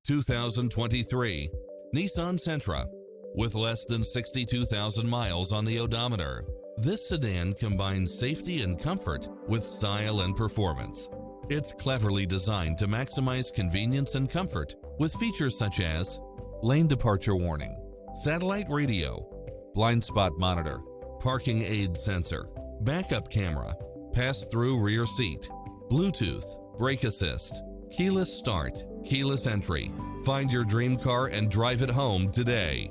2023 Nissan Sentra. With less than 62,000 miles on the odometer, this sedan combines safety and comfort with style and performance. It's cleverly designed to maximize convenience and comfort with features such as lane departure warning, satellite radio, blind spot monitor, parking aid sensor, backup camera, pass-through rear seat, Bluetooth, brake assist, keyless start, keyless entry. Find your dream car and drive it home today.